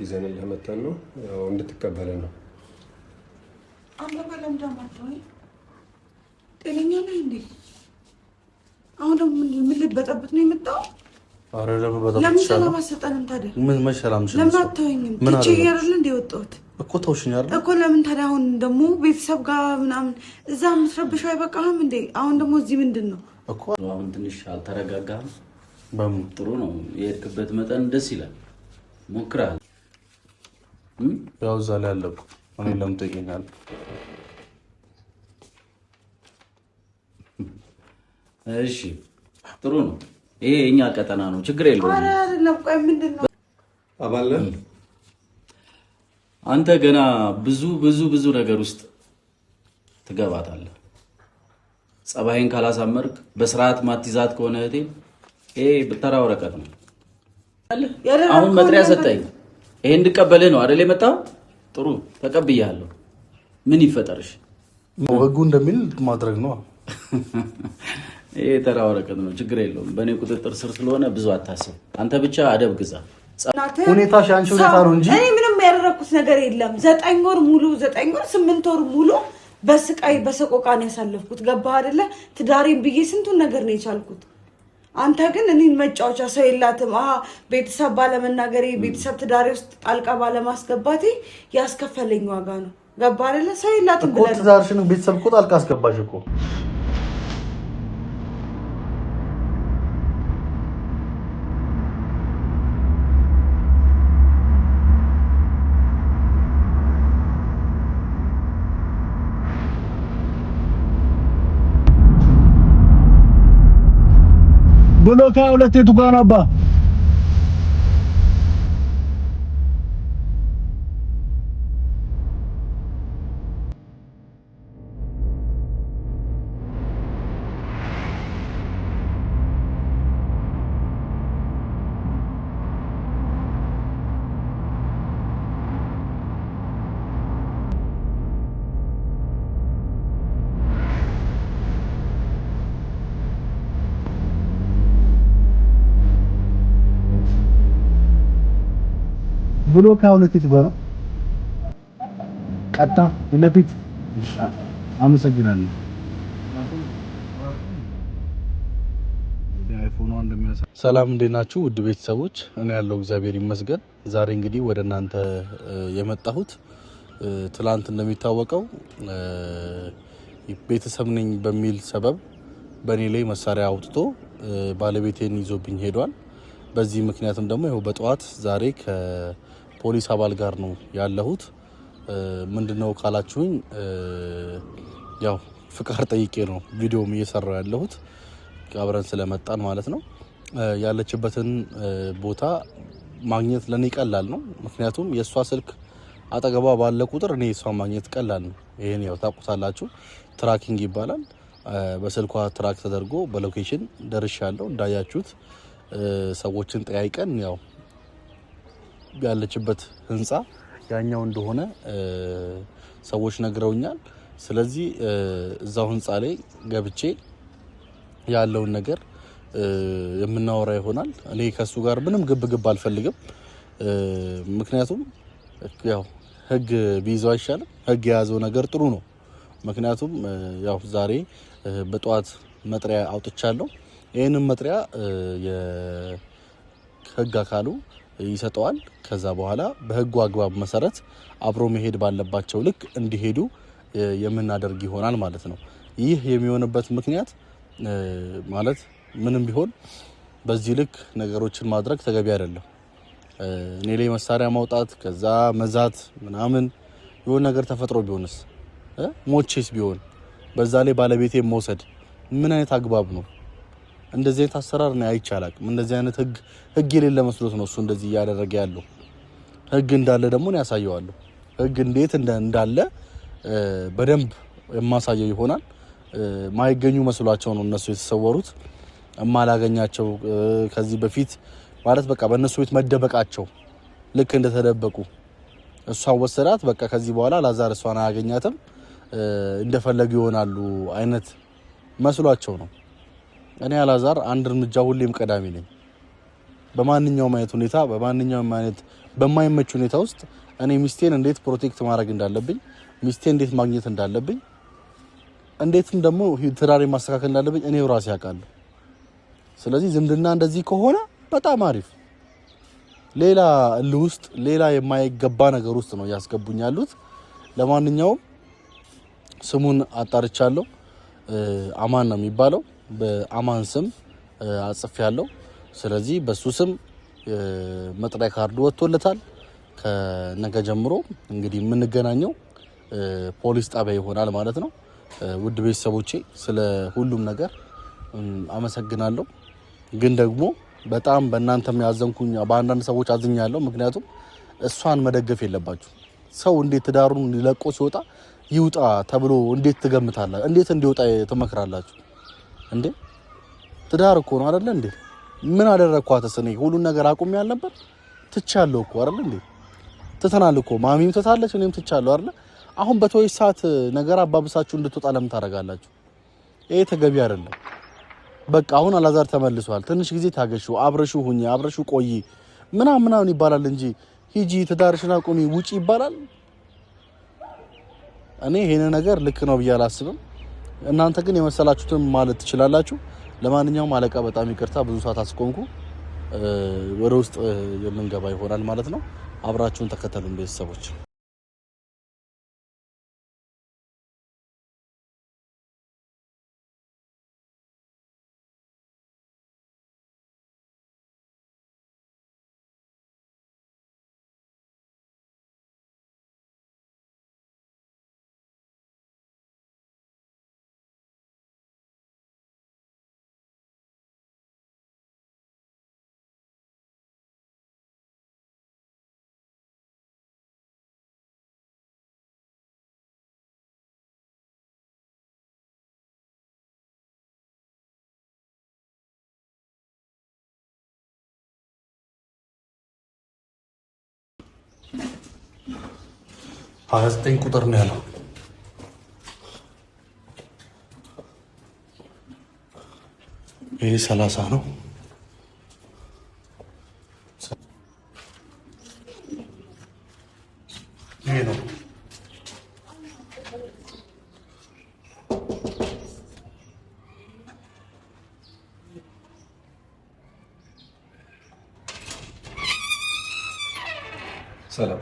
ይዘንልህ መተን ነው ያው እንድትቀበለን ነው። አንተ በለም ደማጣው ጤነኛ ነህ እንዴ? አሁን ደግሞ ምን ልትበጠብጥ ነው የመጣው? አረ ለምን ለምን ሰላም አሰጠንም ታዲያ? ምን መሰላም ስለዚህ ለምን አታወኝም? ትቼ ያረል እንደ ወጣሁት እኮ ተውሽኝ አይደል እኮ። ለምን ታዲያ አሁን ደግሞ ቤተሰብ ጋር ምናምን እዛ የምትረብሽው አይበቃህም እንዴ? አሁን ደግሞ እዚህ ምንድን ነው እኮ? አሁን ትንሽ አልተረጋጋህም? በምን ጥሩ ነው የሄድክበት መጠን ደስ ይላል። ሞክረሃል? ያው እዛ ላይ አለኩ እኔ ለምን ትገኛለህ? እሺ ጥሩ ነው። ይሄ የኛ ቀጠና ነው፣ ችግር የለውም። አረ አይደለም። ቆይ ምንድነው አባለ አንተ ገና ብዙ ነገር ውስጥ ትገባታለህ። ጸባይን ካላሳመርክ በስርዓት ማትይዛት ከሆነ እህቴ ይሄ ብተራ ወረቀት ነው። አሁን መጥሪያ ሰጠኝ። ይሄ እንድቀበልህ ነው አይደል የመጣው? ጥሩ ተቀብያለሁ። ምን ይፈጠርሽ? ህጉ እንደሚል ማድረግ ነው። ይሄ ተራ ወረቀት ነው፣ ችግር የለውም። በእኔ ቁጥጥር ስር ስለሆነ ብዙ አታስብ። አንተ ብቻ አደብ ግዛ። ሁኔታሽ አንቺ ሁኔታ ነው እንጂ እኔ ምንም ያደረኩት ነገር የለም። 9 ወር ሙሉ 8 ወር ሙሉ በስቃይ በሰቆቃ ነው ያሳለፍኩት። ገባህ አይደለ? ትዳሬን ብዬ ስንቱን ነገር ነው የቻልኩት። አንተ ግን እኔን መጫወቻ ሰው የላትም። ቤተሰብ ባለመናገሬ ቤተሰብ ትዳሬ ውስጥ ጣልቃ ባለማስገባቴ ያስከፈለኝ ዋጋ ነው። ገባህ አይደለ? ሰው የላትም ብለህ ነው ትዳርሽን ቤተሰብ እኮ ጣልቃ አስገባሽ እኮ። ብሎካ ሁለቴ ቱጋን አባ ብሎካ ሁለቴ ቱጋን ቀጣ ለፊት አመሰግናለሁ። ሰላም እንዴት ናችሁ ውድ ቤተሰቦች? እኔ ያለው እግዚአብሔር ይመስገን። ዛሬ እንግዲህ ወደ እናንተ የመጣሁት ትላንት እንደሚታወቀው ቤተሰብ ነኝ በሚል ሰበብ በእኔ ላይ መሳሪያ አውጥቶ ባለቤቴን ይዞብኝ ሄዷል። በዚህ ምክንያትም ደግሞ ይኸው በጠዋት ዛሬ ከፖሊስ አባል ጋር ነው ያለሁት። ምንድነው ካላችሁኝ ያው ፍቃድ ጠይቄ ነው ቪዲዮም እየሰራው ያለሁት አብረን ስለመጣን ማለት ነው። ያለችበትን ቦታ ማግኘት ለኔ ቀላል ነው። ምክንያቱም የሷ ስልክ አጠገቧ ባለ ቁጥር እኔ እሷን ማግኘት ቀላል ነው። ይሄን ያው ታውቁታላችሁ፣ ትራኪንግ ይባላል። በስልኳ ትራክ ተደርጎ በሎኬሽን ደርሻለሁ። እንዳያችሁት ሰዎችን ጠያይቀን ያው ያለችበት ህንጻ ያኛው እንደሆነ ሰዎች ነግረውኛል። ስለዚህ እዛው ህንጻ ላይ ገብቼ ያለውን ነገር የምናወራ ይሆናል። እኔ ከሱ ጋር ምንም ግብግብ አልፈልግም። ምክንያቱም ያው ህግ ቢይዘው አይሻልም? ህግ የያዘው ነገር ጥሩ ነው። ምክንያቱም ያው ዛሬ በጠዋት መጥሪያ አውጥቻለሁ። ይሄንን መጥሪያ የህግ አካሉ ይሰጠዋል። ከዛ በኋላ በህጉ አግባብ መሰረት አብሮ መሄድ ባለባቸው ልክ እንዲሄዱ የምናደርግ ይሆናል ማለት ነው። ይህ የሚሆንበት ምክንያት ማለት ምንም ቢሆን በዚህ ልክ ነገሮችን ማድረግ ተገቢ አይደለም። እኔ ላይ መሳሪያ ማውጣት ከዛ መዛት ምናምን የሆነ ነገር ተፈጥሮ ቢሆንስ ሞቼስ ቢሆን በዛ ላይ ባለቤቴ መውሰድ ምን አይነት አግባብ ነው? እንደዚህ አይነት አሰራር ነው አይቻልም። እንደዚህ አይነት ህግ የሌለ መስሎት ነው እሱ እንደዚህ እያደረገ ያለው። ህግ እንዳለ ደግሞ ነው ያሳየዋለሁ። ህግ እንዴት እንዳለ በደንብ የማሳየው ይሆናል። ማይገኙ መስሏቸው ነው እነሱ የተሰወሩት። እማላገኛቸው ከዚህ በፊት ማለት በቃ በእነሱ ቤት መደበቃቸው ልክ እንደተደበቁ እሷን ወሰዳት። በቃ ከዚህ በኋላ ላዛር እሷን አያገኛትም እንደፈለጉ ይሆናሉ አይነት መስሏቸው ነው። እኔ አላዛር አንድ እርምጃ ሁሌም ቀዳሚ ነኝ። በማንኛውም አይነት ሁኔታ በማንኛውም አይነት በማይመች ሁኔታ ውስጥ እኔ ሚስቴን እንዴት ፕሮቴክት ማድረግ እንዳለብኝ፣ ሚስቴን እንዴት ማግኘት እንዳለብኝ፣ እንዴትም ደግሞ ትዳሬን ማስተካከል እንዳለብኝ እኔው ራሴ አውቃለሁ። ስለዚህ ዝምድና እንደዚህ ከሆነ በጣም አሪፍ። ሌላ ውስጥ ሌላ የማይገባ ነገር ውስጥ ነው ያስገቡኝ ያሉት። ለማንኛውም ስሙን አጣርቻለሁ። አማን ነው የሚባለው። በአማን ስም አጽፌያለሁ። ስለዚህ በሱ ስም መጥሪያ ካርዱ ወጥቶለታል። ከነገ ጀምሮ እንግዲህ የምንገናኘው ፖሊስ ጣቢያ ይሆናል ማለት ነው። ውድ ቤተሰቦቼ ስለ ሁሉም ነገር አመሰግናለሁ። ግን ደግሞ በጣም በእናንተም ያዘንኩኝ በአንዳንድ ሰዎች አዝኛለሁ። ምክንያቱም እሷን መደገፍ የለባችሁ። ሰው እንዴት ትዳሩን ሊለቆ ሲወጣ ይውጣ ተብሎ እንዴት ትገምታላችሁ? እንዴት እንዲወጣ ትመክራላችሁ እንዴ? ትዳር እኮ ነው አይደል እንዴ? ምን አደረኳትስ እኔ? ሁሉን ነገር አቁሜ ያልነበር ትቻለሁ እኮ አይደል እንዴ? ትተናል እኮ ማሚም ትታለች፣ እኔም ትቻለሁ አይደል? አሁን በተወይ ሰዓት ነገር አባብሳችሁ እንድትወጣ ለምን ታደርጋላችሁ? ይሄ ተገቢ አይደለም። በቃ አሁን አላዛር ተመልሷል። ትንሽ ጊዜ ታገሹ፣ አብረሹ ሁኚ፣ አብረሹ ቆይ ምናምን ይባላል እንጂ ሂጂ ትዳርሽን አቁሚ ውጪ ይባላል። እኔ ይሄን ነገር ልክ ነው ብዬ አላስብም። እናንተ ግን የመሰላችሁትን ማለት ትችላላችሁ። ለማንኛውም አለቃ በጣም ይቅርታ፣ ብዙ ሰዓት አስቆንኩ። ወደ ውስጥ የምንገባ ይሆናል ማለት ነው። አብራችሁን ተከተሉን ቤተሰቦች። ሀያ ቁጥር ነው ያለው። ይሄ 30 ነው። ይሄ ነው ሰላም።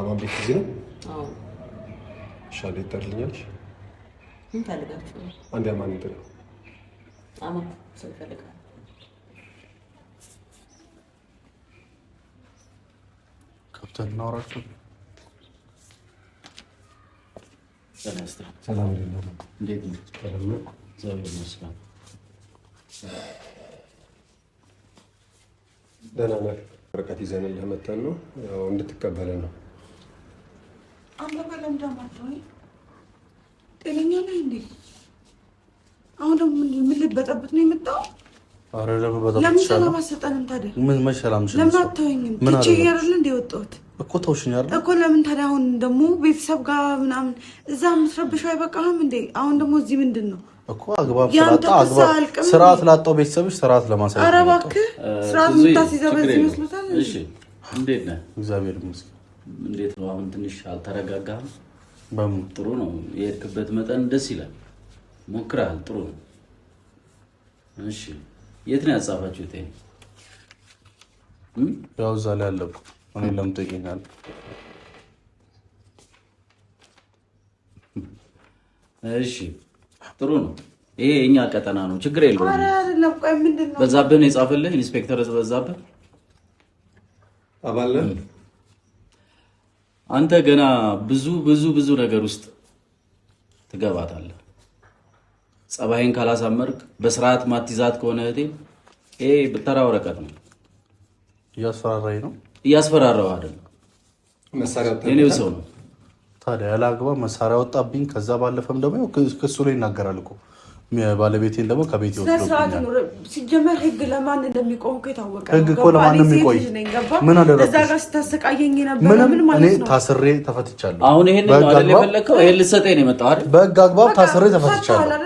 አማን ቤት እዚህ ነው? አዎ። ሻሌ ይጠርልኛለሽ? ምን ፈልጋችሁ? አንድ አማን ይጠር። አማን ሰው ፈልጋለሁ። ከብተን እናወራችሁ። ሰላም ነው። እንዴት ነው? ሰላም ነው። እግዚአብሔር ይመስገን። ደህና ነህ? ወረቀት ይዘንልህ መተን ነው ያው እንድትቀበለን ነው። አንተ በለም ደማtoi ጤነኛ ነህ እንዴ? አሁን ደግሞ ምን ልበጠብጥ ነው የመጣው? አረ ለምን በጣም ለምን ሰላም አሰጠንም ታዲያ? ምን መሸላም ሽል ለምን አትተወኝም? ትቼ ያረለ እንደ ወጣሁት እኮ ተውሽኝ አይደል እኮ። ለምን ታዲያ አሁን ደግሞ ቤተሰብ ጋር ምናምን እዛ የምትረብሽው አይበቃህም እንዴ? አሁን ደግሞ እዚህ ምንድን ነው እኮ? አግባብ ስርዓት ላጣው ቤተሰብሽ ስርዓት ለማሳየት። ኧረ እባክህ ስርዓት የምታስይዘው በዚህ ይመስሉታል። እሺ እንዴት ነህ? እግዚአብሔር ይመስገን። እንዴት ነው አሁን? ትንሽ አልተረጋጋህም? በምን? ጥሩ ነው። የሄድክበት መጠን ደስ ይላል። ሞክረሃል። ጥሩ ነው። እሺ የት ነው ያጻፋችሁት? ያው እዛ ላይ አለኩ። እኔ ለምን ትገኛለህ? እሺ ጥሩ ነው። ይሄ የኛ ቀጠና ነው። ችግር የለውም። ኧረ አይደለም። ቆይ ምንድን ነው በዛብህ ነው የጻፈልህ? ኢንስፔክተር በዛብህ አባል ነህ አንተ። ገና ብዙ ብዙ ብዙ ነገር ውስጥ ትገባታለህ። ጸባይን ካላሳመርክ፣ በስርዓት ማትይዛት ከሆነ እህቴ ይሄ ተራ ወረቀት ነው። እያስፈራራኝ ነው። እያስፈራራው አይደለም፣ መሳሪያ የኔው ሰው ነው። ታዲያ ያለ አግባብ መሳሪያ ወጣብኝ። ከዛ ባለፈም ደግሞ ክሱ ላይ ይናገራል እኮ ባለቤቴን ደግሞ ከቤት ይወስዶብኛል። ሲጀመር ህግ ለማን እንደሚቆም እኮ የታወቀ ነው። ህግ እኮ ለማን የሚቆይ ምን አደረኩ? እዛ ጋር ስታሰቃየኝ ነበር። ምን ማለት ነው? ታስሬ ተፈትቻለሁ። አሁን ይሄን ነው አይደል የፈለከው? ይሄን ልትሰጠኝ ነው የመጣው አይደል? በህግ አግባብ ታስሬ ተፈትቻለሁ።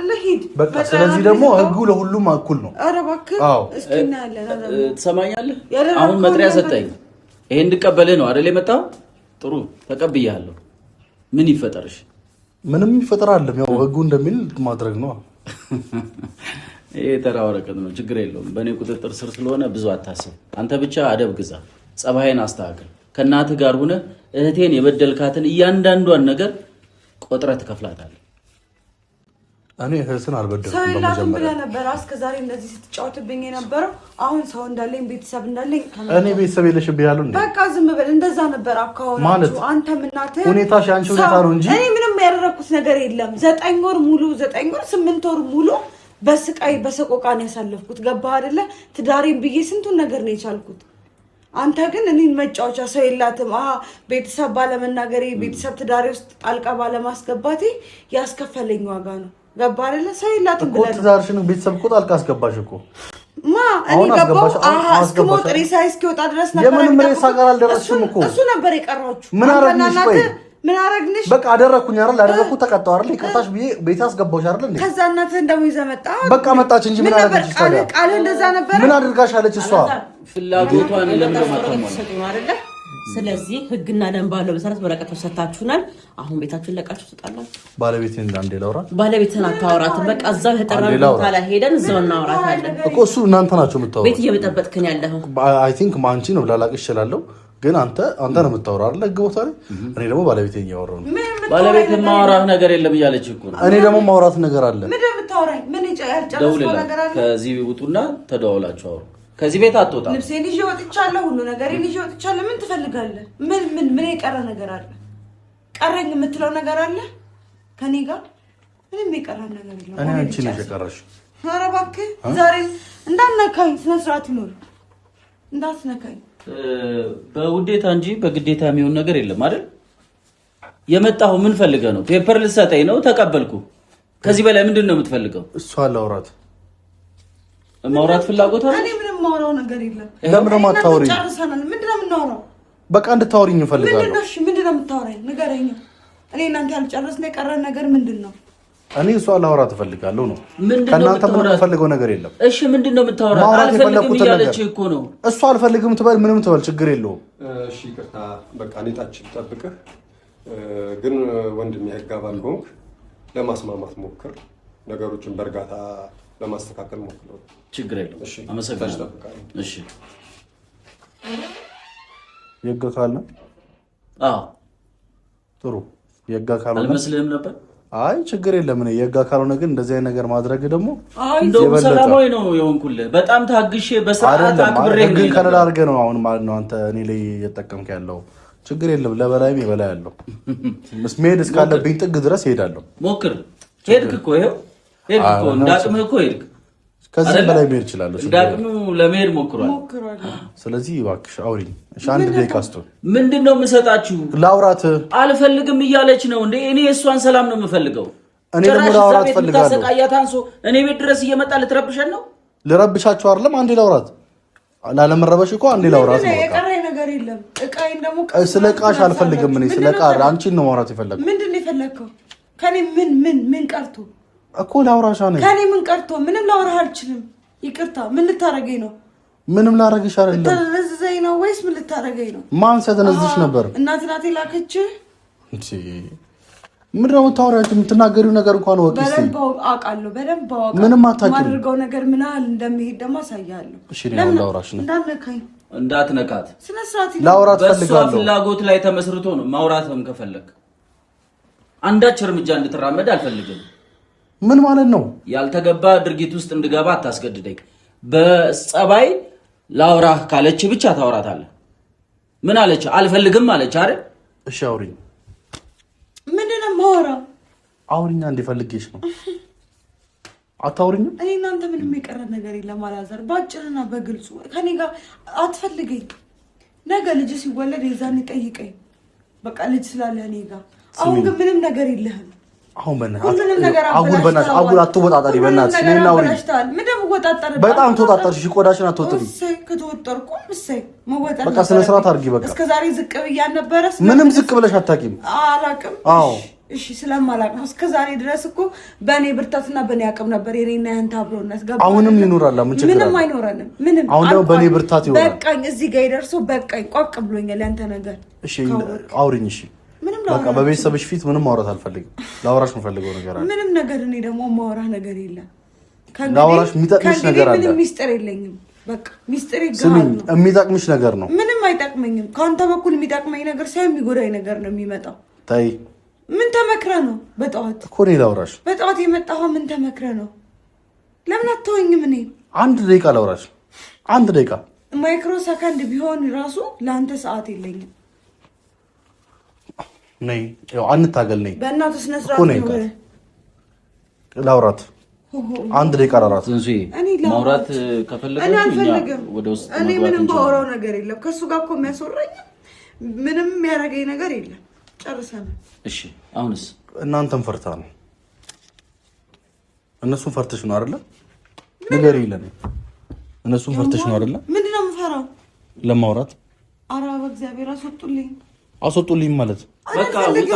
በቃ ስለዚህ ደግሞ ህጉ ለሁሉም እኩል ነው። ኧረ እባክህ እስኪ እናያለን። ትሰማኛለህ? አሁን መጥሪያ ሰጠኝ። ይሄ እንድቀበልህ ነው አይደል የመጣው? ጥሩ ተቀብያለሁ። ምን ይፈጠርሽ? ምንም ይፈጠር አይደለም። ያው ህጉ እንደሚል ማድረግ ነው። ይሄ ተራ ወረቀት ነው፣ ችግር የለውም። በእኔ ቁጥጥር ስር ስለሆነ ብዙ አታስብ። አንተ ብቻ አደብ ግዛ፣ ጸባይን አስተካክል። ከእናትህ ጋር ሆነ እህቴን የበደልካትን እያንዳንዷን ነገር ቆጥረህ ትከፍላታለህ። እኔ እህትን አልበደልኩም። ሰው የላትም ብለህ ነበር እስከዛሬ እንደዚህ ስትጫወትብኝ የነበረው። አሁን ሰው እንዳለኝ ቤተሰብ እንዳለኝ እኔ ቤተሰብ የለሽም ብያለሁ እንዴ? በቃ ዝም በል። እንደዛ ነበር አካውናችሁ። አንተም እናትህ ሁኔታሽ አንቺ ሁኔታ ነው እንጂ እኔ ምንም ያደረኩት ነገር የለም። 9 ወር ሙሉ 9 ወር 8 ወር ሙሉ በስቃይ በሰቆቃ ነው ያሳለፍኩት። ገባህ አይደለ? ትዳሬን ብዬ ስንቱን ነገር ነው የቻልኩት። አንተ ግን እኔን መጫወቻ ሰው የላትም ቤተሰብ ባለመናገሬ ቤተሰብ ትዳሬ ውስጥ ጣልቃ ባለማስገባቴ ያስከፈለኝ ዋጋ ነው። ገባህ አይደለ? ሰው የላትም ብለህ ነው ትዳርሽን ቤተሰብ እኮ ጣልቃ አስገባሽ እኮ እኔ ገባሁ እስክሞት ሬሳ እስኪወጣ ድረስ ነበር። የምንም ሬሳ ጋር አልደረስሽም እኮ እሱ ነበር የቀራችሁ። ምን አረግንሽ? ቆይ ምን አረግንሽ? በቃ አደረኩኝ አይደል? አደረኩት ተቀጣው አይደል? ይቅርታሽ ብዬ ቤት አስገባሽ አይደል እንዴ? ከዛ እናትህ እንደው ይዘህ መጣ። በቃ መጣች እንጂ ምን አረግሽ? ታዲያ ቃል እንደዛ ነበር። ምን አድርጋሻለች እሷ? ፍላጎቷን ለምን ማታሟላ አይደለ? ስለዚህ ህግና ደንብ ባለው መሰረት ወረቀት ሰጣችሁናል። አሁን ቤታችሁን ለቃችሁ ትጣላችሁ። ባለቤቴን እንዳንዴ ላውራ። ባለቤትን አታወራትም። በቃ እዛው የተጠራን ቦታ ላይ ሄደን እዛው እናወራታለን እኮ። እሱ እናንተ ናችሁ የምታወራው። ቤት እየበጠበጥክን ያለኸው አይ ቲንክ ማንቺ ነው ላላቅሽ እችላለሁ፣ ግን አንተ ነው የምታወራው አይደል? ህግ ቦታ ላይ እኔ ደግሞ ባለቤቴን እያወራሁ ነው። ባለቤትን ማውራት ነገር የለም እያለች እኮ ነው። እኔ ደግሞ ማውራት ነገር አለ። ምን እንደምታወራኝ ምን ያልጨረስከው ነገር አለ? ከዚህ ውጡና ተደዋውላችሁ አውሩ። ከዚህ ቤት አትወጣም። ልብሴን ይዤ ወጥቻለሁ። ሁሉ ነገሬን ይዤ ወጥቻለሁ። ምን ትፈልጋለህ? ምን የቀረ ነገር አለ? ቀረኝ የምትለው ነገር አለ? ከኔ ጋር ምንም የቀረ ነገር የለም። እኔ አንቺ ነሽ የቀረሽ። ኧረ እባክህ ዛሬ እንዳትነካኝ፣ ስነ ስርዓት ይኖር እንዳትነካኝ። በውዴታ እንጂ በግዴታ የሚሆን ነገር የለም አይደል? የመጣሁ ምን ፈልገህ ነው? ፔፐር ልትሰጠኝ ነው? ተቀበልኩ። ከዚህ በላይ ምንድን ነው የምትፈልገው? እሷ ላውራት ማውራት ፍላጎት አለ? እኔ ምንም ማውራው ነገር የለም። ለምን ነው የማታወሪኝ? ጨርሰናል። ምንድን ነው የምናወራው? በቃ እንድታወሪኝ እፈልጋለሁ። ምንድን ነው የምታወራኝ? ንገረኝ። እኔ እናንተ ያልጨረስነው የቀረን ነገር ምንድን ነው? እኔ እሷ ላውራት እፈልጋለሁ ነው። ከእናንተ ምንም የምፈልገው ነገር የለም። እሺ ምንድን ነው የምታወራው? አልፈልግም እያለች እኮ ነው። እሷ አልፈልግም ትበል፣ ምንም ትበል፣ ችግር የለውም። እሺ ይቅርታ፣ በቃ እኔታችን ጠብቅህ። ግን ወንድም የህግ አባል ሆንክ፣ ለማስማማት ሞክር፣ ነገሮችን በእርጋታ ለማስተካከል ሞክር። ችግር የለም። አመሰግናለሁ። እሺ የህግ አካል ነው። አዎ ጥሩ። የህግ አካል አልመስልህም ነበር? አይ ችግር የለም። እኔ የህግ አካል ሆነ፣ ግን እንደዚህ አይነት ነገር ማድረግ ደግሞ እንደውም ሰላማዊ ነው የሆንኩልህ። በጣም ታግሼ በስርዓት አክብሬህ ግን ከለላ አድርገህ ነው አሁን ማለት ነው አንተ እኔ ላይ እየተጠቀምክ ያለው። ችግር የለም። ለበላይም የበላይ ያለው መሄድ እስካለብኝ ጥግ ድረስ እሄዳለሁ። ሞክር። ሄድክ እኮ ይኸው ሄድክ እኮ እንዳቅምህ እኮ ሄድክ። ከዚህ በላይ መሄድ እችላለሁ። እንዳቅሙ ለመሄድ ሞክሯል። ስለዚህ እባክሽ አውሪኝ። እሺ አንድ ደቂቃ ስጡኝ። ምንድን ነው የምሰጣችሁ? ላውራት አልፈልግም እያለች ነው እንዴ? እኔ እሷን ሰላም ነው የምፈልገው። እኔ ደግሞ ላውራት ፈልጋለሁ። ታሰቃያት አንሶ እኔ ቤት ድረስ እየመጣ ልትረብሸን ነው? ልረብሻችሁ አይደለም። አንዴ ላውራት። ላለመረበሽ እኮ አንዴ ላውራት ነው። የቀረኝ ነገር የለም። እቃዬን ደግሞ ስለ እቃሽ አልፈልግም። እኔ ስለ እቃ አንቺን ነው ማውራት የፈለግኩት። ምንድን ነው የፈለግከው? ከኔ ምን ቀርቶ እኮ ላውራሻ ነኝ። ከኔ ምን ቀርቶ? ምንም ላውራህ አልችልም። ይቅርታ። ምን ልታረገኝ ነው? ምንም ላረግሽ አይደለም። ተነዝዘኝ ነው ወይስ ምን ልታረገኝ ነው? ማን ሲያተነዝሽ ነበር? እናት ናት የላከችህ። ምንድን ነው የምታወሪው? የምትናገሪው ነገር እንኳን ወቅ እስቲ። በደንብ አውቃለሁ። በደንብ አውቃለሁ። ምንም አታውቂም። ማድርገው ነገር ምን ያህል እንደሚሄድ ደግሞ አሳያለሁ። እሺ ነው ላውራሽ ነው። እንዳትነካኝ። እንዳትነካት። ስነ ስርዓት ላውራት ፈልጋለሁ። በሷ ፍላጎት ላይ ተመስርቶ ነው ማውራትም ከፈለክ አንዳች እርምጃ እንድትራመድ አልፈልግም። ምን ማለት ነው? ያልተገባ ድርጊት ውስጥ እንድገባ አታስገድደኝ። በጸባይ ላውራህ ካለች ብቻ ታወራታለህ። ምን አለች? አልፈልግም አለች አይደል? እሺ አውሪኝ። ምንድን ነው የማወራው? አውሪኛ። እንዲፈልግሽ ነው። አታውሪኝም? እኔ እናንተ ምንም የቀረ ነገር የለም። አላዘር ባጭርና በግልጹ ከኔ ጋር አትፈልገኝ። ነገ ልጅ ሲወለድ የዛኔ ጠይቀኝ። በቃ ልጅ ስላለ እኔ ጋር። አሁን ግን ምንም ነገር የለህም። አሁን በእናትሽ አጉል አትወጣጣሪ። በእናትሽ ነይና አውሪኝ። በጣም ተወጣጣርሽ። ቆዳሽን አትወጥሪ። ከተወጠርኩ እሰይ መወጠር። በቃ ስነ ስርዓት አድርጊ። በቃ እስከዛሬ ዝቅ ብያ ነበረ። ምንም ዝቅ ብለሽ አታውቂም። አላውቅም። አዎ እሺ ስለማላቅ ነው። እስከዛሬ ድረስ እኮ በእኔ ብርታትና በእኔ አቅም ነበር የኔና ያንተ አብሮነት። አሁንም ይኖራል። ምንም አይኖረንም። ምንም አሁን ደግሞ በእኔ ብርታት ይሆናል። በቃኝ፣ እዚህ ጋር ይደርሰው በቃኝ። ቋቅ ብሎኛል ያንተ ነገር። እሺ አውሪኝ። እሺ በቃ በቤተሰብሽ ፊት ምንም ማውራት አልፈልግም። ላውራሽ የምፈልገው ነገር አለ። ምንም ነገር እኔ ደግሞ ማውራህ ነገር የለም። ላውራሽ የሚጠቅምሽ ነገር አለ። ምንም ሚስጥር የለኝም። በቃ ሚስጥር ይገባል። የሚጠቅምሽ ነገር ነው። ምንም አይጠቅመኝም። ከአንተ በኩል የሚጠቅመኝ ነገር ሳይሆን የሚጎዳኝ ነገር ነው የሚመጣው። ታይ ምን ተመክረህ ነው? በጠዋት እኮ ነው ላውራሽ። በጠዋት የመጣኸው ምን ተመክረህ ነው? ለምን አትተወኝም? እኔ አንድ ደቂቃ ላውራሽ። አንድ ደቂቃ ማይክሮ ሰከንድ ቢሆን ራሱ ለአንተ ሰዓት የለኝም። ነይ ያው አንታገል። ነይ በእናትህ ስነ ስርዓት ነው ላውራት። አንድ ደቂቃ ላውራት። ማውራት ከፈለጋችሁ አልፈልግም። ወደ ውስጥ እኔ ምንም ባወራው ነገር የለም። ከሱ ጋር እኮ የሚያስወራኝ ምንም የሚያደርገኝ ነገር የለም። ጨርሰናል። እሺ አሁንስ እናንተም ፈርታ ነው እነሱን ፈርተሽ ነው አይደለ? ነገር የለም። እነሱን ፈርተሽ ነው አይደለ? ምንድነው የምፈራው? ለማውራት ኧረ በእግዚአብሔር አስወጡልኝ ማለት በቃ ውጣ።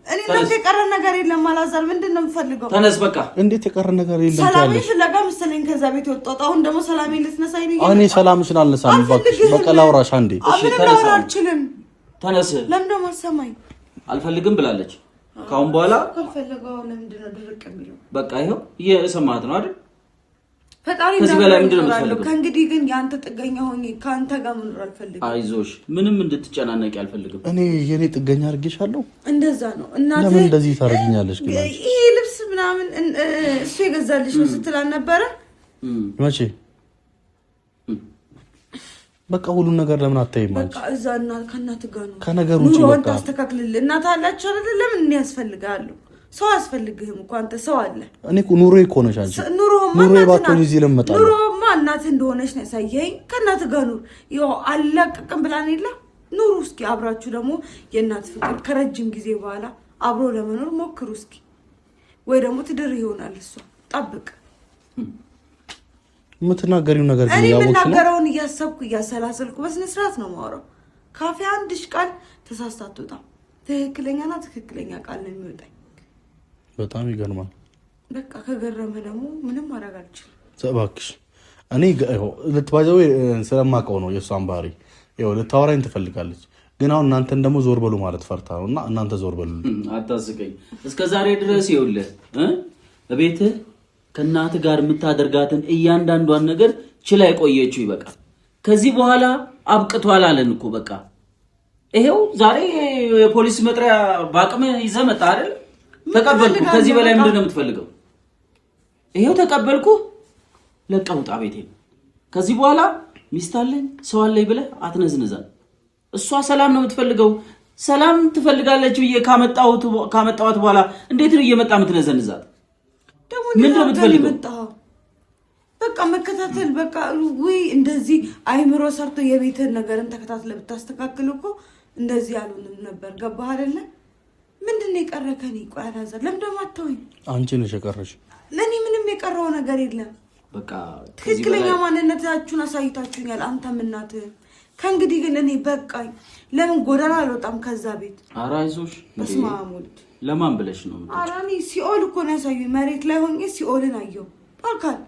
እኔ እናንተ የቀረ ነገር የለም። አላዛር ምንድን ነው የምፈልገው? ተነስ በቃ። እንዴት የቀረ ነገር የለም? ሰላሜ ፍለጋ መሰለኝ ከዛ ቤት ወጣሁ። አሁን ደግሞ ሰላሜ ልትነሳኝ ነው። እኔ ሰላምሽን አልነሳም። በቃ ላውራሽ አንዴ። እሺ ተነስ። አልችልም። ተነስ። ለምን ደግሞ አሰማኝ? አልፈልግም ብላለች። ካሁን በኋላ ካልፈለገው ለምንድን ነው ድርቅ የሚለው? በቃ ይሄው እየሰማት ነው አይደል? ፈጣሪ ከዚህ በላይ ምንድን ነው የምትፈልገው? ከእንግዲህ ግን የአንተ ጥገኛ ሆኜ ከአንተ ጋር መኖር አልፈልግም። አይዞሽ፣ ምንም እንድትጨናነቂ አልፈልግም። እኔ የኔ ጥገኛ አድርጌሻለሁ? እንደዛ ነው እናቴ። ለምን እንደዚህ ታደርጊኛለሽ? ግን ይሄ ልብስ ምናምን እሱ የገዛልሽ ነው ስትል አልነበረ? መቼ? በቃ ሁሉን ነገር ለምን አታይም አንቺ? በቃ እዛ ከእናትህ ጋር ነው ከነገሩ ውጪ በቃ ታስተካክልልህ። እናትህ አላችሁ አይደል? ለምን እኔ ያስፈልጋሉ? ሰው አያስፈልግህም እኮ አንተ ሰው አለ። እኔ እኮ ኑሮ እኮ ነሽ አንቺ። ኑሮ ባትሆን እዚህ ለመጣው ኑሮማ እናትህ እንደሆነች ነው ያሳየኸኝ። ከእናትህ ጋር ኑር። ይኸው አልለቅቅም ብላን የለ ኑሩ። እስኪ አብራችሁ ደግሞ የእናት ፍቅር ከረጅም ጊዜ በኋላ አብሮ ለመኖር ሞክሩ እስኪ። ወይ ደግሞ ትድር ይሆናል። እሷ ጠብቅ። የምትናገሪው ነገር ግን እኔ ያወቅሽ ነው። የምናገረውን እያሰብኩ እያሰላሰልኩ በስነ ስርዓት ነው የማወራው። ካፌ አንድሽ ቃል ተሳስታ አትወጣም። ትክክለኛና ትክክለኛ ቃል ነው የሚወጣኝ። በጣም ይገርማል። በቃ ከገረመ ደግሞ ምንም ማድረግ አልችልም። እባክሽ እኔ ልትባዘው ስለማውቀው ነው የእሷን ባህሪ። ይኸው ልታወራኝ ትፈልጋለች፣ ግን አሁን እናንተን ደግሞ ዞር በሉ ማለት ፈርታ ነው። እና እናንተ ዞር በሉ። አታስቀኝ። እስከ ዛሬ ድረስ ይኸውልህ በቤትህ ከእናትህ ጋር የምታደርጋትን እያንዳንዷን ነገር ችላ የቆየችው ይበቃል። ከዚህ በኋላ አብቅቷል አለን እኮ በቃ። ይሄው ዛሬ የፖሊስ መጥሪያ በአቅም ይዘህ መጣ አይደል? ተቀበልኩ። ከዚህ በላይ ምንድን ነው የምትፈልገው? ይሄው ተቀበልኩ። ለቀህ ውጣ ቤቴ። ከዚህ በኋላ ሚስት አለኝ ሰው አለኝ ብለህ አትነዝንዛል። እሷ ሰላም ነው የምትፈልገው። ሰላም ትፈልጋለች ብዬ ካመጣኋት በኋላ እንዴት ነው እየመጣ የምትነዘንዛት? ምንድን ነው የምትፈልገው? በቃ መከታተል በቃ ወይ እንደዚህ አይምሮ ሰርቶ የቤትህን ነገርን ተከታትለህ ብታስተካክል እኮ እንደዚህ አልሆንም ነበር። ገባህ አይደለ? ምንድን ነው የቀረህ ከእኔ? ቆይ አላዛር ለምን ደግሞ አትተውኝ? አንቺ ነሽ የቀረሽ። ለእኔ ምንም የቀረው ነገር የለም። በቃ ትክክለኛ ማንነታችሁን አሳይታችሁኛል፣ አንተም እናትህም። ከእንግዲህ ግን እኔ በቃኝ። ለምን ጎዳና አልወጣም ከዛ ቤት? ኧረ አይዞሽ። በስመ አብ ወልድ። ለማን ብለሽ ነው? ኧረ እኔ ሲኦል እኮ ነው ያሳዩኝ። መሬት ላይ ሆኜ ሲኦልን አየሁ በአካል።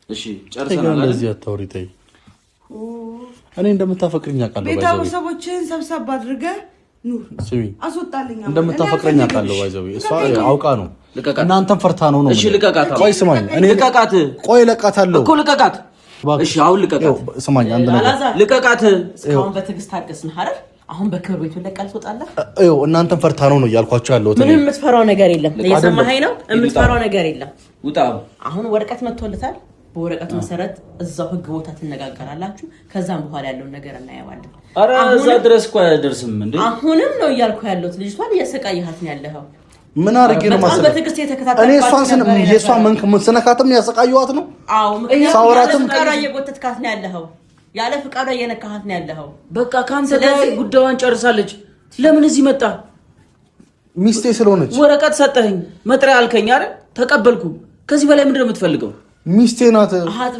እሺ ጨርሰናል። እንደዚህ አታውሪ ተይ። እኔ እንደምታፈቅሪኝ አውቃለሁ። ቤተሰቦችህን ሰብሰብ አድርገህ ኑር። ስሚ አስወጣልኝ። እንደምታፈቅረኝ አውቃለሁ። ባይዘው እሷ አውቃ ነው። እናንተም ፈርታ ነው ነው። እሺ ልቀቃት። ቆይ ስማኝ፣ እኔ ልቀቃት። ቆይ ለቃታለሁ እኮ ልቀቃት። እሺ አሁን ልቀቃት። ስማኝ አንድ ነገር ልቀቃት። እስካሁን በትዕግስት ታገስንህ አይደል? አሁን በክብር ቤቱን ለቃል ትወጣለህ። ይኸው እናንተም ፈርታ ነው ነው እያልኳቸው ያለሁት። ምንም የምትፈራው ነገር የለም። እየሰማኸኝ ነው? የምትፈራው ነገር የለም። ውጣ። አሁን ወረቀት መጥቶልታል። በወረቀቱ መሰረት እዛው ህግ ቦታ ትነጋገራላችሁ። ከዛም በኋላ ያለውን ነገር እናየዋለን። ኧረ እዛ ድረስ እኮ አይደርስም እንዴ? አሁንም ነው እያልኩ ያለሁት። ልጅቷን እያሰቃየሃት ነው ያለኸው። ምን አድርጌ ነው በጣም በትዕግስት የተከታተልኩ። እኔ የእሷን መንከም ስነካትም ያሰቃየኋት ነው። አዎ ምክንያቱም ፍቃዷ እየጎተትካት ነው ያለኸው። ያለ ፍቃዷ እየነካሃት ነው ያለኸው። በቃ ከአንተ ጋር ጉዳዩን ጨርሳለች። ለምን እዚህ መጣ? ሚስቴ ስለሆነች። ወረቀት ሰጠኸኝ፣ መጥሪያ አልከኝ አይደል? ተቀበልኩ። ከዚህ በላይ ምንድን ነው የምትፈልገው? ሚስቴ ናት።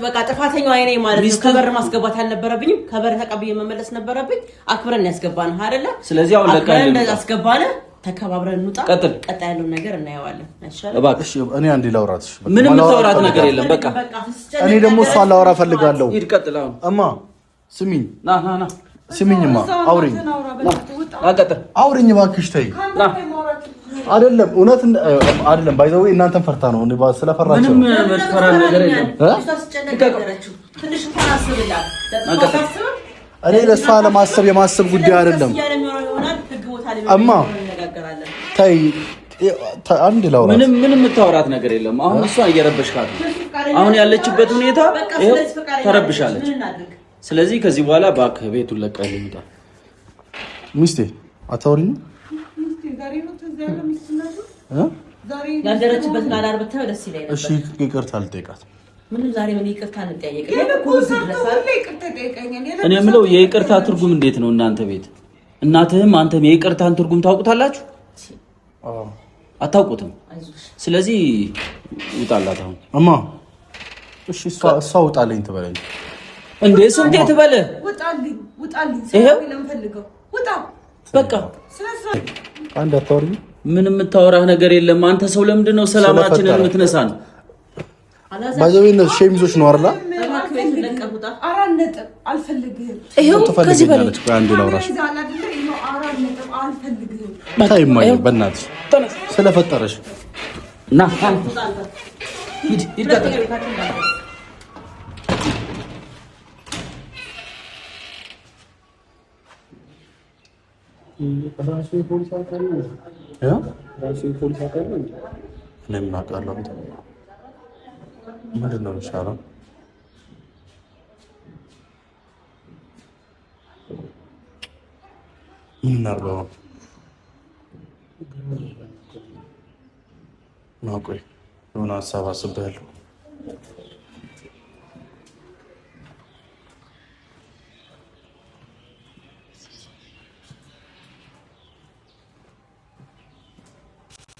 በቃ ጥፋተኛው አይኔ ማለት ነው። ከበር ማስገባት አልነበረብኝም። ከበር ተቀብዬ መመለስ ነበረብኝ። አክብረን ያስገባንህ አይደለ? ስለዚህ አሁን ለቃ አስገባንህ። ተከባብረን እንውጣ። ቀጣይ ያለውን ነገር እናየዋለን። አይሻልም? እባክሽ እኔ አንዴ ላውራትሽ። ምንም የምታወራት ነገር የለም። በቃ እኔ ደግሞ እሷን ላወራ ፈልጋለሁ። ሂድ ቀጥል። አሁን እማ ስሚኝ፣ ና ስሚኝማ፣ አውሪኝ፣ አውሪኝ እባክሽ ተይ። አይደለም እውነት አይደለም። ባይዘው እናንተን ፈርታ ነው እንዴ? ስለፈራችሁ ምንም መጥፈራ ነገር የለም። ትንሽ እንኳን አስብላት። እኔ ለእሷ ለማሰብ የማሰብ ጉዳይ አይደለም። እማ ተይ አንድ ላውራት። ምንም የምታወራት ነገር የለም። አሁን እሷ እየረበሽካት ነው። አሁን ያለችበት ሁኔታ ይሄው ተረብሻለች። ስለዚህ ከዚህ በኋላ እባክህ ቤቱን ለቀህ ልምጣ። ሚስቴ አታውሪኝ። ያደረችበትን አላር ብታየው ደስ ይለኝ ነበር። እሺ ይቅርታ ልጠይቃት። ምንም ዛሬ ምን ይቅርታ እንጠያየቅ? እኔ የምለው የይቅርታ ትርጉም እንዴት ነው እናንተ ቤት? እናትህም አንተም የይቅርታን ትርጉም ታውቁታላችሁ? አታውቁትም። ስለዚህ ውጣላት አሁን። እማ እሺ እሷ ውጣልኝ ትበለኝ እንዴ? ስንቴ ትበለ? ውጣልኝ። ይሄው ውጣ በቃ። አንድ አታወሪኝ። ምንም የምታወራህ ነገር የለም። አንተ ሰው ለምንድን ነው ሰላማችንን የምትነሳን? ባይዘውነት ሸሚዞች ነው አይደል? አልፈልግህም። ይሄው ከዚህ በላይ አንድ ላውራሽ። ታይማኝ በእናትሽ ስለፈጠረሽ ና ሂድ ቀጥል። እኔም አውቃለሁ። ምንድን ነው የሚሻለው? ምን እናድርገው? ቆይ የሆነ ሀሳብ አስቤያለሁ።